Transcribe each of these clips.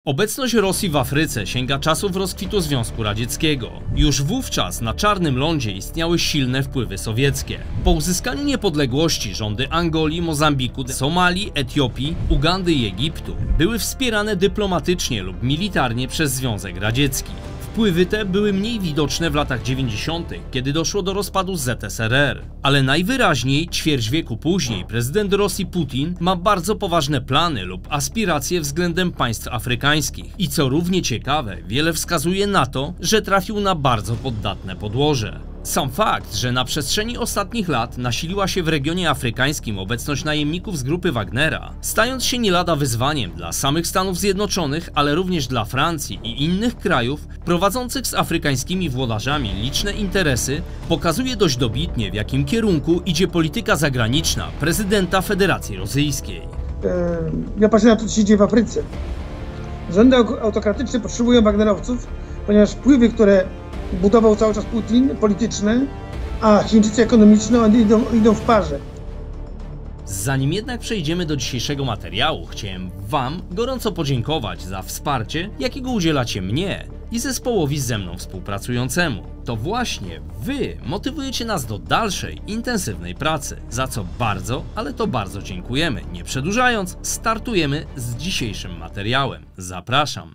Obecność Rosji w Afryce sięga czasów rozkwitu Związku Radzieckiego. Już wówczas na Czarnym Lądzie istniały silne wpływy sowieckie. Po uzyskaniu niepodległości rządy Angolii, Mozambiku, Somalii, Etiopii, Ugandy i Egiptu były wspierane dyplomatycznie lub militarnie przez Związek Radziecki. Wpływy te były mniej widoczne w latach 90., kiedy doszło do rozpadu ZSRR. Ale najwyraźniej ćwierć wieku później prezydent Rosji Putin ma bardzo poważne plany lub aspiracje względem państw afrykańskich. I co równie ciekawe, wiele wskazuje na to, że trafił na bardzo poddatne podłoże. Sam fakt, że na przestrzeni ostatnich lat nasiliła się w regionie afrykańskim obecność najemników z grupy Wagnera, stając się nie lada wyzwaniem dla samych Stanów Zjednoczonych, ale również dla Francji i innych krajów prowadzących z afrykańskimi włodarzami liczne interesy, pokazuje dość dobitnie, w jakim kierunku idzie polityka zagraniczna prezydenta Federacji Rosyjskiej. Ja patrzę na to, co się dzieje w Afryce. Rządy autokratyczne potrzebują Wagnerowców, ponieważ wpływy, które budował cały czas Putin, polityczne, a Chińczycy ekonomiczne, idą w parze. Zanim jednak przejdziemy do dzisiejszego materiału, chciałem Wam gorąco podziękować za wsparcie, jakiego udzielacie mnie i zespołowi ze mną współpracującemu. To właśnie Wy motywujecie nas do dalszej, intensywnej pracy, za co bardzo, ale to bardzo dziękujemy. Nie przedłużając, startujemy z dzisiejszym materiałem. Zapraszam.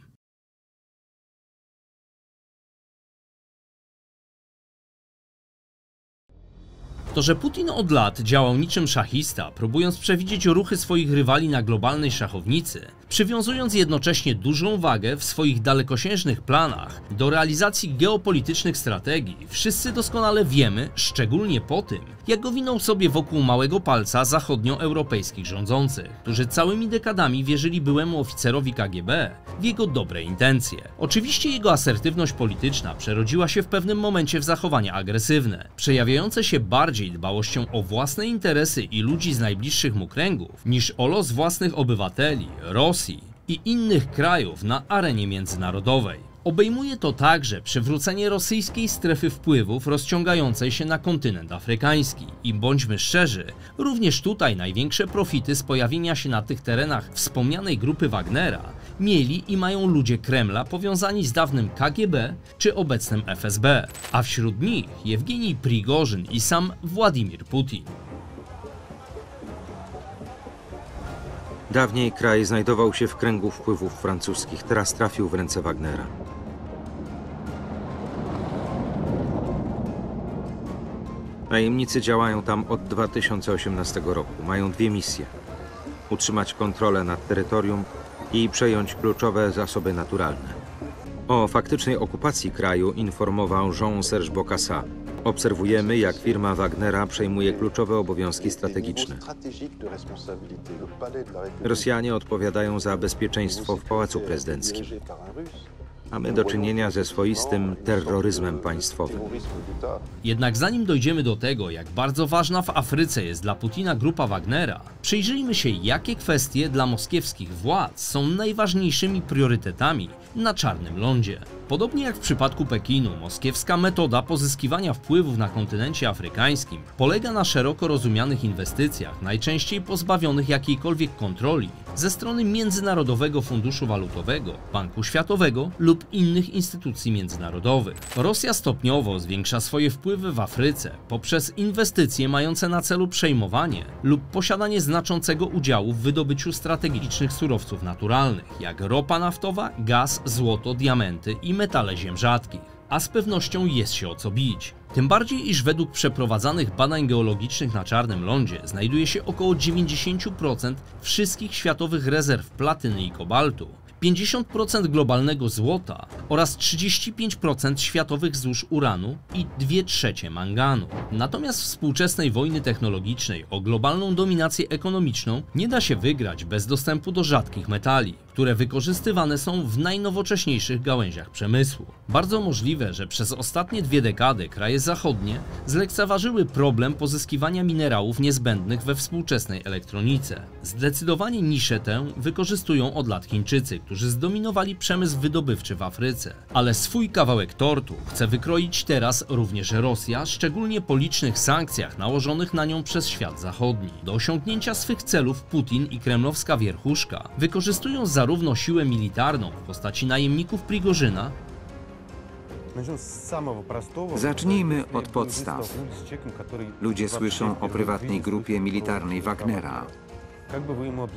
To, że Putin od lat działał niczym szachista, próbując przewidzieć ruchy swoich rywali na globalnej szachownicy, przywiązując jednocześnie dużą wagę w swoich dalekosiężnych planach do realizacji geopolitycznych strategii, wszyscy doskonale wiemy, szczególnie po tym, jak go winął sobie wokół małego palca zachodnioeuropejskich rządzących, którzy całymi dekadami wierzyli byłemu oficerowi KGB w jego dobre intencje. Oczywiście jego asertywność polityczna przerodziła się w pewnym momencie w zachowania agresywne, przejawiające się bardziej dbałością o własne interesy i ludzi z najbliższych mu kręgów, niż o los własnych obywateli, Rosji i innych krajów na arenie międzynarodowej. Obejmuje to także przywrócenie rosyjskiej strefy wpływów rozciągającej się na kontynent afrykański. I bądźmy szczerzy, również tutaj największe profity z pojawienia się na tych terenach wspomnianej grupy Wagnera mieli i mają ludzie Kremla powiązani z dawnym KGB czy obecnym FSB, a wśród nich Jewgenij Prigorzyn i sam Władimir Putin. Dawniej kraj znajdował się w kręgu wpływów francuskich, teraz trafił w ręce Wagnera. Najemnicy działają tam od 2018 roku. Mają dwie misje: utrzymać kontrolę nad terytorium i przejąć kluczowe zasoby naturalne. O faktycznej okupacji kraju informował Jean-Serge Bokassa. Obserwujemy, jak firma Wagnera przejmuje kluczowe obowiązki strategiczne. Rosjanie odpowiadają za bezpieczeństwo w Pałacu Prezydenckim. Mamy do czynienia ze swoistym terroryzmem państwowym. Jednak zanim dojdziemy do tego, jak bardzo ważna w Afryce jest dla Putina grupa Wagnera, przyjrzyjmy się, jakie kwestie dla moskiewskich władz są najważniejszymi priorytetami na Czarnym Lądzie. Podobnie jak w przypadku Pekinu, moskiewska metoda pozyskiwania wpływów na kontynencie afrykańskim polega na szeroko rozumianych inwestycjach, najczęściej pozbawionych jakiejkolwiek kontroli ze strony Międzynarodowego Funduszu Walutowego, Banku Światowego lub innych instytucji międzynarodowych. Rosja stopniowo zwiększa swoje wpływy w Afryce poprzez inwestycje mające na celu przejmowanie lub posiadanie znaczącego udziału w wydobyciu strategicznych surowców naturalnych, jak ropa naftowa, gaz, złoto, diamenty i metale ziem rzadkich. A z pewnością jest się o co bić. Tym bardziej, iż według przeprowadzanych badań geologicznych na Czarnym Lądzie znajduje się około 90% wszystkich światowych rezerw platyny i kobaltu, 50% globalnego złota oraz 35% światowych złóż uranu i 2/3 manganu. Natomiast współczesnej wojny technologicznej o globalną dominację ekonomiczną nie da się wygrać bez dostępu do rzadkich metali, które wykorzystywane są w najnowocześniejszych gałęziach przemysłu. Bardzo możliwe, że przez ostatnie 2 dekady kraje zachodnie zlekceważyły problem pozyskiwania minerałów niezbędnych we współczesnej elektronice. Zdecydowanie niszę tę wykorzystują od lat Chińczycy, którzy zdominowali przemysł wydobywczy w Afryce. Ale swój kawałek tortu chce wykroić teraz również Rosja, szczególnie po licznych sankcjach nałożonych na nią przez świat zachodni. Do osiągnięcia swych celów Putin i kremlowska wierchuszka wykorzystują zarówno zarówno siłę militarną w postaci najemników Prigorzyna, Zacznijmy od podstaw. Ludzie słyszą o prywatnej grupie militarnej Wagnera.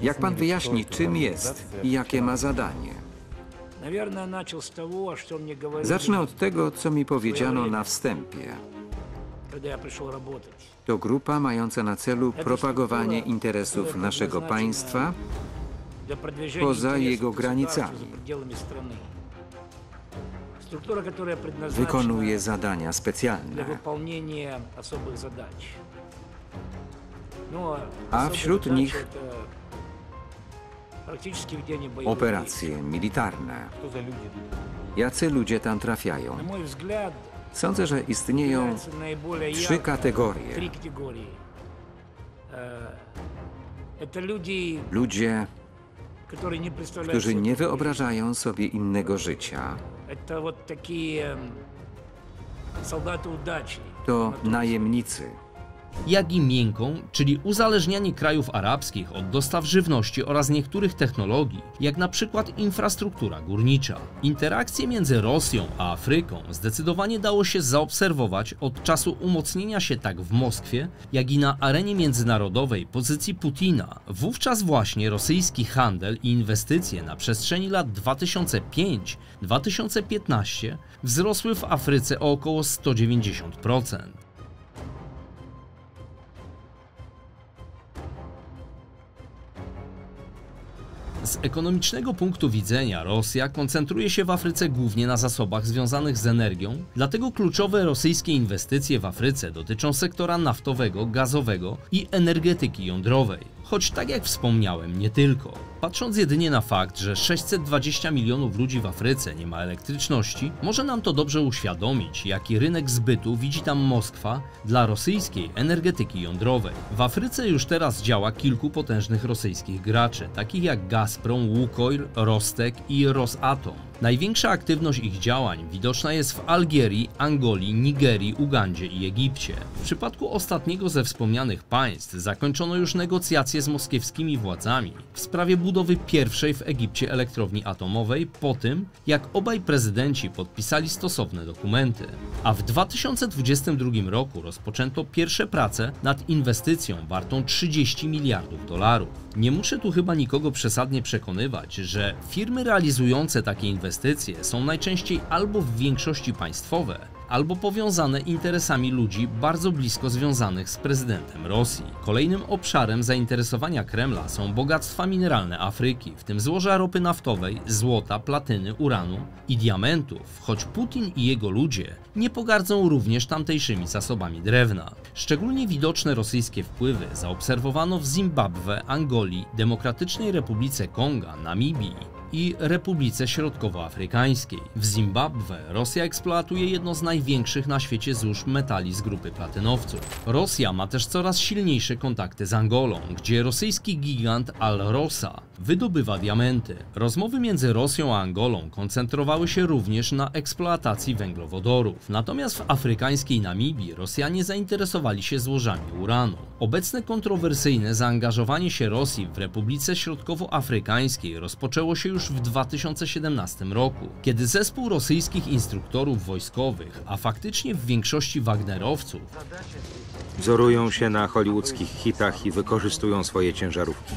Jak pan wyjaśni, czym jest i jakie ma zadanie? Zacznę od tego, co mi powiedziano na wstępie. To grupa mająca na celu propagowanie interesów naszego państwa poza jego granicami. Wykonuje zadania specjalne. A wśród nich operacje militarne. Jacy ludzie tam trafiają? Sądzę, że istnieją 3 kategorie. Ludzie, którzy nie wyobrażają sobie innego życia. To najemnicy. jak i miękką, czyli uzależnianie krajów arabskich od dostaw żywności oraz niektórych technologii, jak na przykład infrastruktura górnicza. Interakcje między Rosją a Afryką zdecydowanie dało się zaobserwować od czasu umocnienia się tak w Moskwie, jak i na arenie międzynarodowej pozycji Putina. Wówczas właśnie rosyjski handel i inwestycje na przestrzeni lat 2005-2015 wzrosły w Afryce o około 190%. Z ekonomicznego punktu widzenia Rosja koncentruje się w Afryce głównie na zasobach związanych z energią, dlatego kluczowe rosyjskie inwestycje w Afryce dotyczą sektora naftowego, gazowego i energetyki jądrowej. Choć tak jak wspomniałem, nie tylko. Patrząc jedynie na fakt, że 620 milionów ludzi w Afryce nie ma elektryczności, może nam to dobrze uświadomić, jaki rynek zbytu widzi tam Moskwa dla rosyjskiej energetyki jądrowej. W Afryce już teraz działa kilku potężnych rosyjskich graczy, takich jak Gazprom, Łukoil, Rostek i Rosatom. Największa aktywność ich działań widoczna jest w Algierii, Angolii, Nigerii, Ugandzie i Egipcie. W przypadku ostatniego ze wspomnianych państw zakończono już negocjacje z moskiewskimi władzami w sprawie budowy pierwszej w Egipcie elektrowni atomowej po tym, jak obaj prezydenci podpisali stosowne dokumenty. A w 2022 roku rozpoczęto pierwsze prace nad inwestycją wartą 30 miliardów dolarów. Nie muszę tu chyba nikogo przesadnie przekonywać, że firmy realizujące takie inwestycje są najczęściej albo w większości państwowe, albo powiązane interesami ludzi bardzo blisko związanych z prezydentem Rosji. Kolejnym obszarem zainteresowania Kremla są bogactwa mineralne Afryki, w tym złoża ropy naftowej, złota, platyny, uranu i diamentów, choć Putin i jego ludzie nie pogardzą również tamtejszymi zasobami drewna. Szczególnie widoczne rosyjskie wpływy zaobserwowano w Zimbabwe, Angolii, Demokratycznej Republice Konga, Namibii i Republice Środkowoafrykańskiej. W Zimbabwe Rosja eksploatuje jedno z największych na świecie złóż metali z grupy platynowców. Rosja ma też coraz silniejsze kontakty z Angolą, gdzie rosyjski gigant Alrosa wydobywa diamenty. Rozmowy między Rosją a Angolą koncentrowały się również na eksploatacji węglowodorów. Natomiast w afrykańskiej Namibii Rosjanie zainteresowali się złożami uranu. Obecne kontrowersyjne zaangażowanie się Rosji w Republice Środkowoafrykańskiej rozpoczęło się już w 2017 roku, kiedy zespół rosyjskich instruktorów wojskowych, a faktycznie w większości wagnerowców, wzorują się na hollywoodzkich hitach i wykorzystują swoje ciężarówki.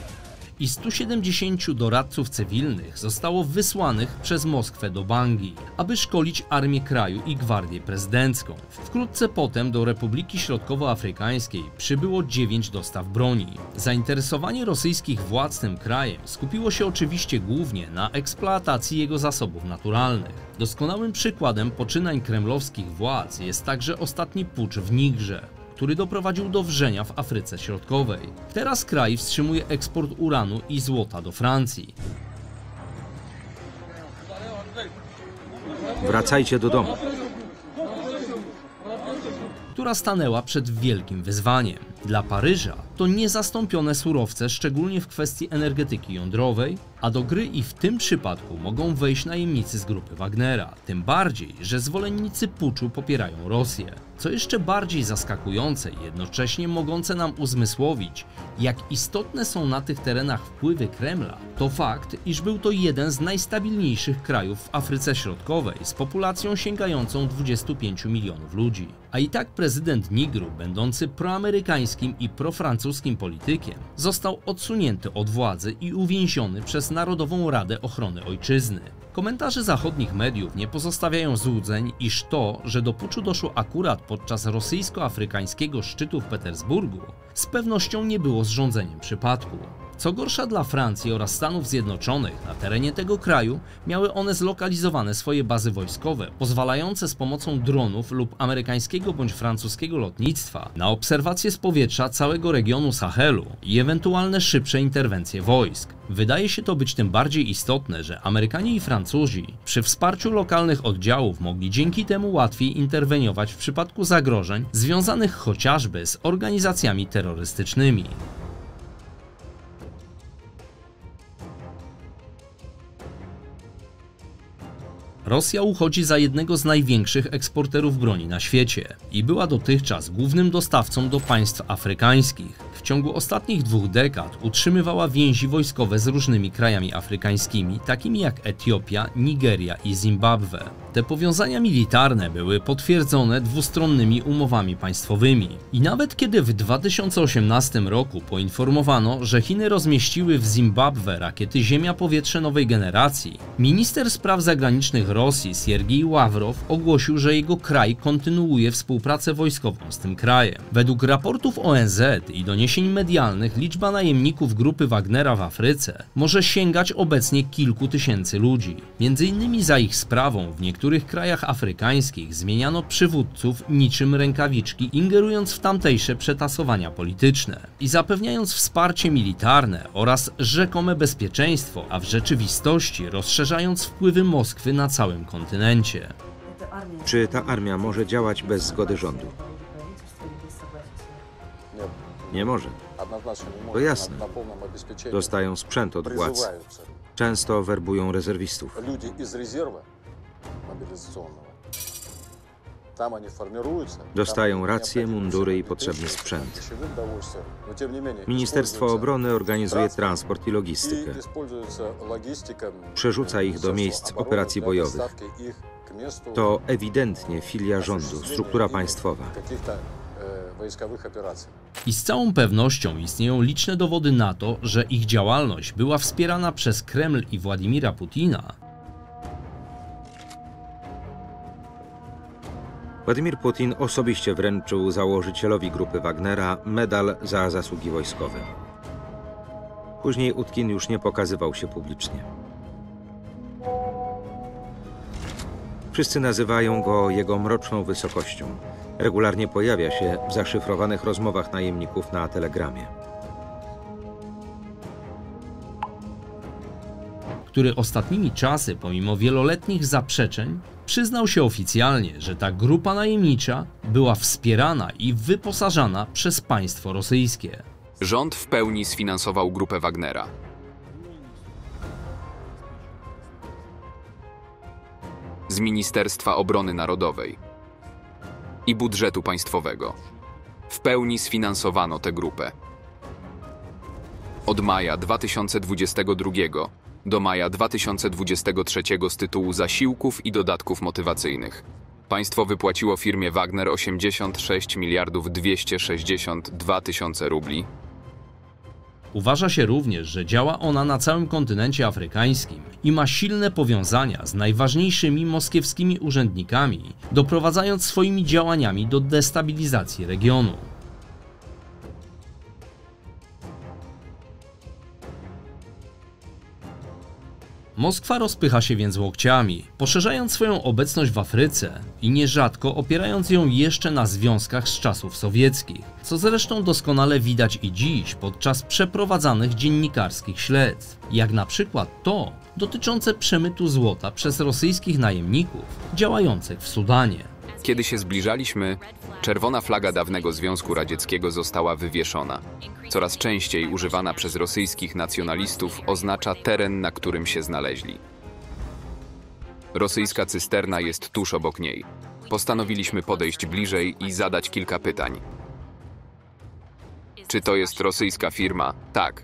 i 170 doradców cywilnych zostało wysłanych przez Moskwę do Bangui, aby szkolić armię kraju i gwardię prezydencką. Wkrótce potem do Republiki Środkowoafrykańskiej przybyło 9 dostaw broni. Zainteresowanie rosyjskich władz tym krajem skupiło się oczywiście głównie na eksploatacji jego zasobów naturalnych. Doskonałym przykładem poczynań kremlowskich władz jest także ostatni pucz w Nigrze, który doprowadził do wrzenia w Afryce Środkowej. Teraz kraj wstrzymuje eksport uranu i złota do Francji. Wracajcie do domu. Która stanęła przed wielkim wyzwaniem. Dla Paryża to niezastąpione surowce, szczególnie w kwestii energetyki jądrowej, a do gry i w tym przypadku mogą wejść najemnicy z grupy Wagnera, tym bardziej, że zwolennicy puczu popierają Rosję. Co jeszcze bardziej zaskakujące i jednocześnie mogące nam uzmysłowić, jak istotne są na tych terenach wpływy Kremla, to fakt, iż był to jeden z najstabilniejszych krajów w Afryce Środkowej z populacją sięgającą 25 milionów ludzi. A i tak prezydent Nigru, będący proamerykańskim i profrancuskim politykiem, został odsunięty od władzy i uwięziony przez Narodową Radę Ochrony Ojczyzny. Komentarze zachodnich mediów nie pozostawiają złudzeń, iż to, że do puczu doszło akurat podczas rosyjsko-afrykańskiego szczytu w Petersburgu, z pewnością nie było zrządzeniem przypadku. Co gorsza, dla Francji oraz Stanów Zjednoczonych na terenie tego kraju miały one zlokalizowane swoje bazy wojskowe, pozwalające z pomocą dronów lub amerykańskiego bądź francuskiego lotnictwa na obserwację z powietrza całego regionu Sahelu i ewentualne szybsze interwencje wojsk. Wydaje się to być tym bardziej istotne, że Amerykanie i Francuzi przy wsparciu lokalnych oddziałów mogli dzięki temu łatwiej interweniować w przypadku zagrożeń związanych chociażby z organizacjami terrorystycznymi. Rosja uchodzi za jednego z największych eksporterów broni na świecie i była dotychczas głównym dostawcą do państw afrykańskich. W ciągu ostatnich 2 dekad utrzymywała więzi wojskowe z różnymi krajami afrykańskimi, takimi jak Etiopia, Nigeria i Zimbabwe. Te powiązania militarne były potwierdzone dwustronnymi umowami państwowymi. I nawet kiedy w 2018 roku poinformowano, że Chiny rozmieściły w Zimbabwe rakiety ziemia-powietrze nowej generacji, minister spraw zagranicznych Rosji Siergiej Ławrow ogłosił, że jego kraj kontynuuje współpracę wojskową z tym krajem. Według raportów ONZ i doniesień medialnych liczba najemników grupy Wagnera w Afryce może sięgać obecnie kilku tysięcy ludzi. Między innymi za ich sprawą w niektórych krajach afrykańskich zmieniano przywódców niczym rękawiczki, ingerując w tamtejsze przetasowania polityczne i zapewniając wsparcie militarne oraz rzekome bezpieczeństwo, a w rzeczywistości rozszerzając wpływy Moskwy na całym kontynencie. Czy ta armia może działać bez zgody rządu? Nie może. To jasne. Dostają sprzęt od władz. Często werbują rezerwistów. Dostają racje, mundury i potrzebny sprzęt. Ministerstwo Obrony organizuje transport i logistykę. Przerzuca ich do miejsc operacji bojowych. To ewidentnie filia rządu, struktura państwowa. I z całą pewnością istnieją liczne dowody na to, że ich działalność była wspierana przez Kreml i Władimira Putina. Władimir Putin osobiście wręczył założycielowi grupy Wagnera medal za zasługi wojskowe. Później Utkin już nie pokazywał się publicznie. Wszyscy nazywają go jego mroczną wysokością. Regularnie pojawia się w zaszyfrowanych rozmowach najemników na Telegramie. Który ostatnimi czasy, pomimo wieloletnich zaprzeczeń, przyznał się oficjalnie, że ta grupa najemnicza była wspierana i wyposażana przez państwo rosyjskie. Rząd w pełni sfinansował grupę Wagnera. Z Ministerstwa Obrony Narodowej i budżetu państwowego w pełni sfinansowano tę grupę. Od maja 2022 do maja 2023 z tytułu zasiłków i dodatków motywacyjnych państwo wypłaciło firmie Wagner 86 262 000 rubli. Uważa się również, że działa ona na całym kontynencie afrykańskim i ma silne powiązania z najważniejszymi moskiewskimi urzędnikami, doprowadzając swoimi działaniami do destabilizacji regionu. Moskwa rozpycha się więc łokciami, poszerzając swoją obecność w Afryce i nierzadko opierając ją jeszcze na związkach z czasów sowieckich, co zresztą doskonale widać i dziś podczas przeprowadzanych dziennikarskich śledztw, jak na przykład to dotyczące przemytu złota przez rosyjskich najemników działających w Sudanie. Kiedy się zbliżaliśmy, czerwona flaga dawnego Związku Radzieckiego została wywieszona. Coraz częściej używana przez rosyjskich nacjonalistów oznacza teren, na którym się znaleźli. Rosyjska cysterna jest tuż obok niej. Postanowiliśmy podejść bliżej i zadać kilka pytań. Czy to jest rosyjska firma? Tak.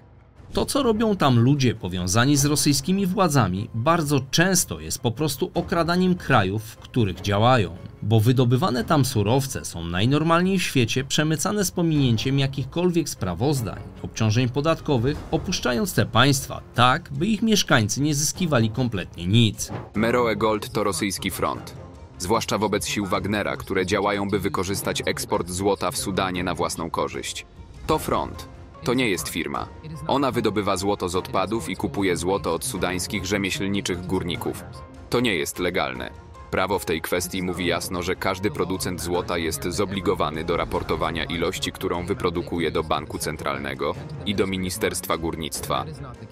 To, co robią tam ludzie powiązani z rosyjskimi władzami, bardzo często jest po prostu okradaniem krajów, w których działają. Bo wydobywane tam surowce są najnormalniej w świecie przemycane z pominięciem jakichkolwiek sprawozdań, obciążeń podatkowych, opuszczając te państwa tak, by ich mieszkańcy nie zyskiwali kompletnie nic. Meroe Gold to rosyjski front. Zwłaszcza wobec sił Wagnera, które działają, by wykorzystać eksport złota w Sudanie na własną korzyść. To front. To nie jest firma. Ona wydobywa złoto z odpadów i kupuje złoto od sudańskich rzemieślniczych górników. To nie jest legalne. Prawo w tej kwestii mówi jasno, że każdy producent złota jest zobligowany do raportowania ilości, którą wyprodukuje do Banku Centralnego i do Ministerstwa Górnictwa.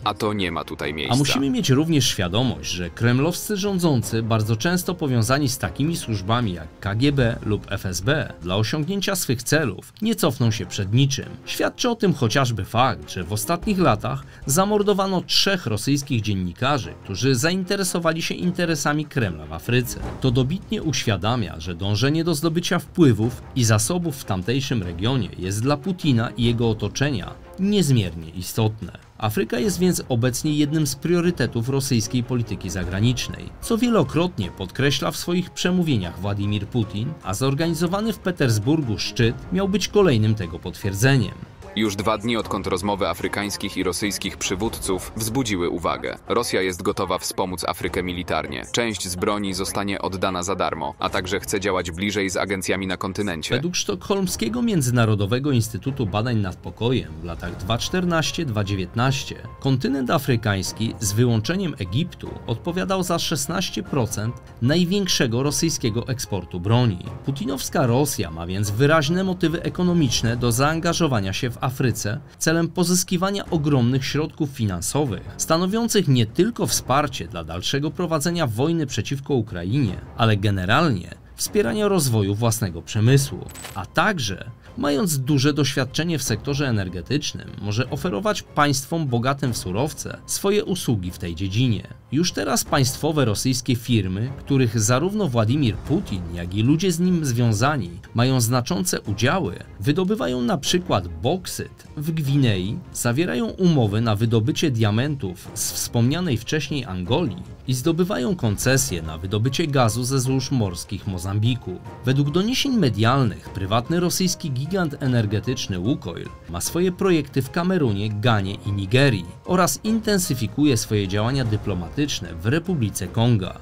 A to nie ma tutaj miejsca. A musimy mieć również świadomość, że kremlowscy rządzący, bardzo często powiązani z takimi służbami jak KGB lub FSB, dla osiągnięcia swych celów nie cofną się przed niczym. Świadczy o tym chociażby fakt, że w ostatnich latach zamordowano 3 rosyjskich dziennikarzy, którzy zainteresowali się interesami Kremla w Afryce. To dobitnie uświadamia, że dążenie do zdobycia wpływów i zasobów w tamtejszym regionie jest dla Putina i jego otoczenia niezmiernie istotne. Afryka jest więc obecnie jednym z priorytetów rosyjskiej polityki zagranicznej, co wielokrotnie podkreśla w swoich przemówieniach Władimir Putin, a zorganizowany w Petersburgu szczyt miał być kolejnym tego potwierdzeniem. Już 2 dni odkąd rozmowy afrykańskich i rosyjskich przywódców wzbudziły uwagę. Rosja jest gotowa wspomóc Afrykę militarnie. Część z broni zostanie oddana za darmo, a także chce działać bliżej z agencjami na kontynencie. Według Sztokholmskiego Międzynarodowego Instytutu Badań nad Pokojem w latach 2014-2019 kontynent afrykański z wyłączeniem Egiptu odpowiadał za 16% największego rosyjskiego eksportu broni. Putinowska Rosja ma więc wyraźne motywy ekonomiczne do zaangażowania się w Afryce celem pozyskiwania ogromnych środków finansowych, stanowiących nie tylko wsparcie dla dalszego prowadzenia wojny przeciwko Ukrainie, ale generalnie wspierania rozwoju własnego przemysłu, a także, mając duże doświadczenie w sektorze energetycznym, może oferować państwom bogatym w surowce swoje usługi w tej dziedzinie. Już teraz państwowe rosyjskie firmy, których zarówno Władimir Putin, jak i ludzie z nim związani mają znaczące udziały, wydobywają na przykład boksyt w Gwinei, zawierają umowy na wydobycie diamentów z wspomnianej wcześniej Angolii i zdobywają koncesje na wydobycie gazu ze złóż morskich Mozambiku. Według doniesień medialnych prywatny rosyjski gigant energetyczny Łukoil ma swoje projekty w Kamerunie, Ganie i Nigerii oraz intensyfikuje swoje działania dyplomatyczne w Republice Konga.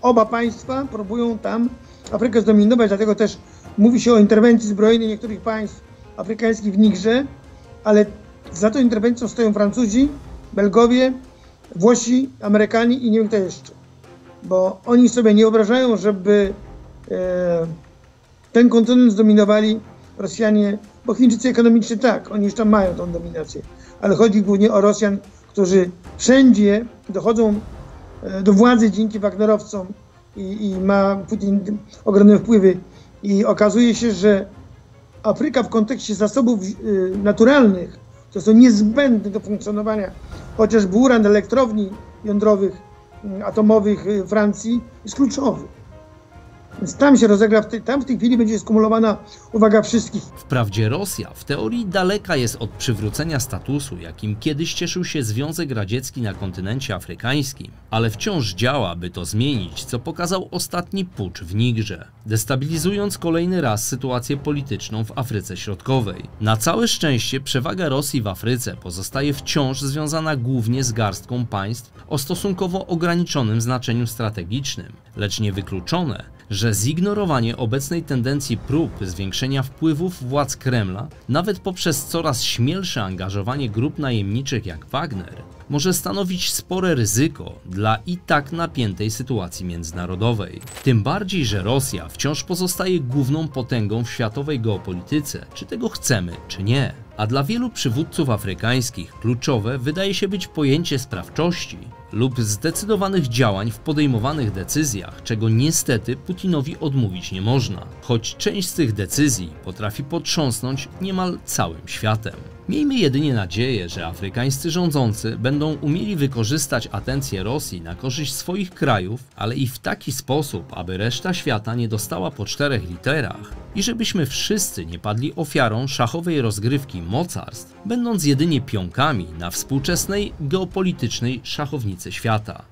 Oba państwa próbują tam Afrykę zdominować, dlatego też mówi się o interwencji zbrojnej niektórych państw afrykańskich w Nigrze, ale za tą interwencją stoją Francuzi, Belgowie, Włosi, Amerykanie i nie wiem kto jeszcze. Bo oni sobie nie wyobrażają, żeby ten kontynent zdominowali Rosjanie, bo Chińczycy ekonomicznie tak, oni już tam mają tą dominację, ale chodzi głównie o Rosjan, którzy wszędzie dochodzą do władzy dzięki wagnerowcom i ma Putin ogromne wpływy. I okazuje się, że Afryka w kontekście zasobów naturalnych, to są niezbędne do funkcjonowania, chociażby uran elektrowni jądrowych, atomowych Francji jest kluczowy. Więc tam się rozegra, tam w tej chwili będzie skumulowana uwaga wszystkich. Wprawdzie Rosja w teorii daleka jest od przywrócenia statusu, jakim kiedyś cieszył się Związek Radziecki na kontynencie afrykańskim, ale wciąż działa, by to zmienić, co pokazał ostatni pucz w Nigrze, destabilizując kolejny raz sytuację polityczną w Afryce Środkowej. Na całe szczęście przewaga Rosji w Afryce pozostaje wciąż związana głównie z garstką państw o stosunkowo ograniczonym znaczeniu strategicznym, lecz niewykluczone, że zignorowanie obecnej tendencji prób zwiększenia wpływów władz Kremla, nawet poprzez coraz śmielsze angażowanie grup najemniczych jak Wagner, może stanowić spore ryzyko dla i tak napiętej sytuacji międzynarodowej. Tym bardziej, że Rosja wciąż pozostaje główną potęgą w światowej geopolityce, czy tego chcemy, czy nie. A dla wielu przywódców afrykańskich kluczowe wydaje się być pojęcie sprawczości, lub zdecydowanych działań w podejmowanych decyzjach, czego niestety Putinowi odmówić nie można, choć część z tych decyzji potrafi potrząsnąć niemal całym światem. Miejmy jedynie nadzieję, że afrykańscy rządzący będą umieli wykorzystać atencję Rosji na korzyść swoich krajów, ale i w taki sposób, aby reszta świata nie dostała po 4 literach i żebyśmy wszyscy nie padli ofiarą szachowej rozgrywki mocarstw, będąc jedynie pionkami na współczesnej geopolitycznej szachownicy świata.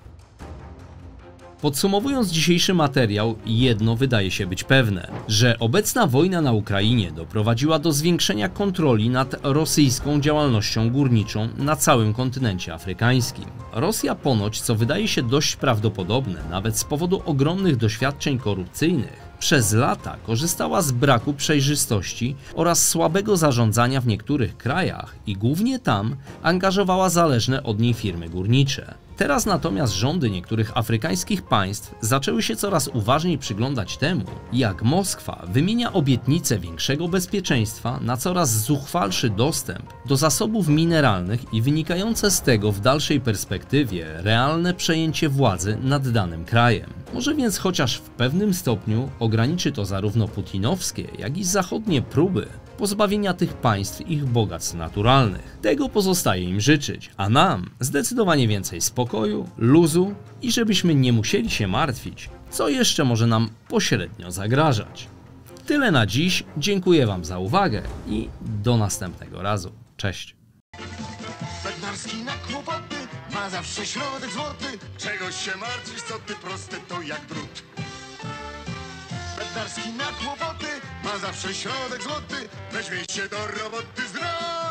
Podsumowując dzisiejszy materiał, jedno wydaje się być pewne, że obecna wojna na Ukrainie doprowadziła do zwiększenia kontroli nad rosyjską działalnością górniczą na całym kontynencie afrykańskim. Rosja ponoć, co wydaje się dość prawdopodobne, nawet z powodu ogromnych doświadczeń korupcyjnych, przez lata korzystała z braku przejrzystości oraz słabego zarządzania w niektórych krajach i głównie tam angażowała zależne od niej firmy górnicze. Teraz natomiast rządy niektórych afrykańskich państw zaczęły się coraz uważniej przyglądać temu, jak Moskwa wymienia obietnice większego bezpieczeństwa na coraz zuchwalszy dostęp do zasobów mineralnych i wynikające z tego w dalszej perspektywie realne przejęcie władzy nad danym krajem. Może więc chociaż w pewnym stopniu ograniczy to zarówno putinowskie, jak i zachodnie próby pozbawienia tych państw ich bogactw naturalnych. Tego pozostaje im życzyć, a nam zdecydowanie więcej spokoju, luzu i żebyśmy nie musieli się martwić, co jeszcze może nam pośrednio zagrażać. Tyle na dziś, dziękuję Wam za uwagę i do następnego razu. Cześć! Bednarski na kłopoty ma zawsze środek złoty. Czegoś się martwisz, co ty proste to jak drut. Bednarski na kłopoty ma zawsze środek złoty. Weźmie się do roboty zdrowy.